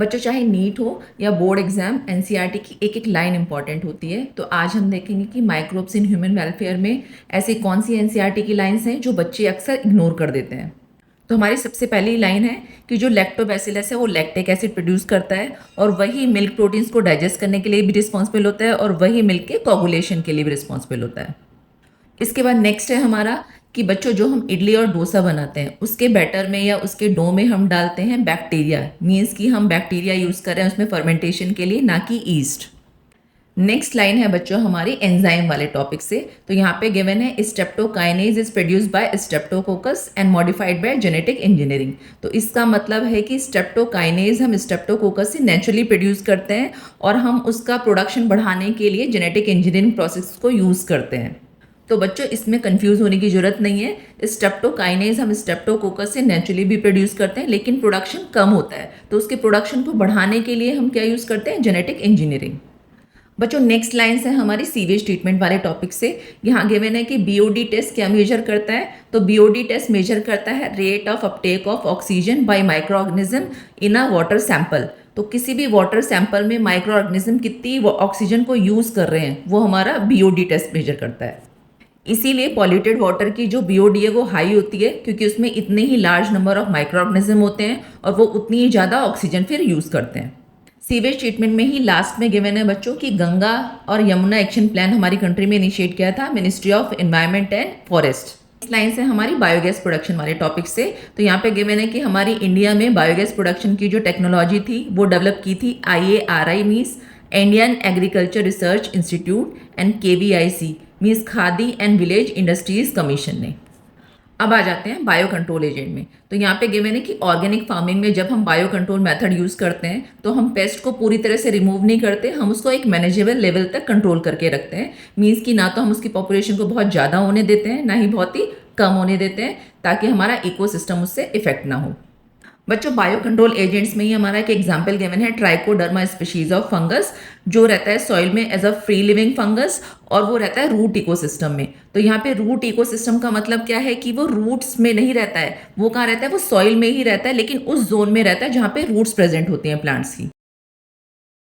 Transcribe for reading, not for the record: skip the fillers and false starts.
बच्चों चाहे नीट हो या बोर्ड एग्जाम, एनसीईआरटी की एक एक लाइन इंपॉर्टेंट होती है। तो आज हम देखेंगे कि माइक्रोब्स इन ह्यूमन वेलफेयर में ऐसी कौन सी एनसीईआरटी की लाइंस हैं जो बच्चे अक्सर इग्नोर कर देते हैं। तो हमारी सबसे पहली लाइन है कि जो लैक्टोबैसिलस है वो लैक्टिक एसिड प्रोड्यूस करता है और वही मिल्क प्रोटीन्स को डाइजेस्ट करने के लिए भी रिस्पॉन्सिबल होता है और वही मिल्क के कोगुलेशन के लिए भी रिस्पॉन्सिबल होता है। इसके बाद नेक्स्ट है हमारा कि बच्चों जो हम इडली और डोसा बनाते हैं उसके बैटर में या उसके डो में हम डालते हैं बैक्टीरिया, मीन्स कि हम बैक्टीरिया यूज़ कर रहे हैं उसमें फर्मेंटेशन के लिए, ना कि ईस्ट। नेक्स्ट लाइन है बच्चों हमारी एंजाइम वाले टॉपिक से। तो यहाँ पे गिवन है streptokinase is produced by streptococcus and modified by genetic engineering. तो इसका मतलब है कि स्ट्रेप्टोकाइनेज हम स्ट्रेप्टोकोकस से नेचुरली प्रोड्यूस करते हैं और हम उसका प्रोडक्शन बढ़ाने के लिए जेनेटिक इंजीनियरिंग प्रोसेस को यूज़ करते हैं। तो बच्चों इसमें कंफ्यूज होने की जरूरत नहीं है। स्ट्रेप्टोकाइनेज हम स्ट्रेप्टोकोकस से नेचुरली भी प्रोड्यूस करते हैं लेकिन प्रोडक्शन कम होता है, तो उसके प्रोडक्शन को बढ़ाने के लिए हम क्या यूज़ करते हैं, जेनेटिक इंजीनियरिंग। बच्चों नेक्स्ट लाइन्स है हमारी सीवेज ट्रीटमेंट वाले टॉपिक से। यहाँ गिवन है कि बीओडी टेस्ट क्या मेजर करता है। तो बीओडी टेस्ट मेजर करता है rate of Uptake of oxygen by micro organism in a water sample. तो किसी भी वाटर सैंपल में माइक्रो ऑर्गेनिज्म कितनी ऑक्सीजन को यूज़ कर रहे हैं वो हमारा बीओडी टेस्ट मेजर करता है। इसीलिए पॉल्यूटेड वाटर की जो बीओडी है वो हाई होती है क्योंकि उसमें इतने ही large number of microorganism होते हैं और वो उतनी ही ज़्यादा ऑक्सीजन फिर यूज़ करते हैं। सीवेज ट्रीटमेंट में ही लास्ट में गिवन है बच्चों की गंगा और यमुना एक्शन प्लान हमारी कंट्री में इनिशिएट किया था ministry of environment and forest. इस लाइन से हमारी बायोगैस प्रोडक्शन वाले टॉपिक से। तो यहाँ पे गिवन है कि हमारी इंडिया में बायोगैस प्रोडक्शन की जो टेक्नोलॉजी थी वो डेवलप की थी IARI means Indian agriculture research institute and KVIC means khadi and village industries commission ने। अब आ जाते हैं बायो कंट्रोल एजेंट में। तो यहाँ पे गिवन है कि ऑर्गेनिक फार्मिंग में जब हम बायो कंट्रोल मेथड यूज़ करते हैं तो हम पेस्ट को पूरी तरह से रिमूव नहीं करते, हम उसको एक मैनेजेबल लेवल तक कंट्रोल करके रखते हैं। मीन्स कि ना तो हम उसकी पॉपुलेशन को बहुत ज़्यादा होने देते हैं ना ही बहुत ही कम होने देते हैं, ताकि हमारा इकोसिस्टम उससे इफेक्ट ना हो। बच्चों बायो कंट्रोल एजेंट्स में ही हमारा एक एग्जाम्पल गिवन है ट्राइकोडर्मा स्पीशीज ऑफ फंगस, जो रहता है सॉइल में as a free living fungus और वो रहता है रूट इकोसिस्टम में। तो यहाँ पे रूट इकोसिस्टम का मतलब क्या है कि वो रूट्स में नहीं रहता है, वो कहाँ रहता है, वो सॉइल में ही रहता है, लेकिन उस जोन में रहता है जहाँ पे रूट्स प्रेजेंट होती हैं प्लांट्स की।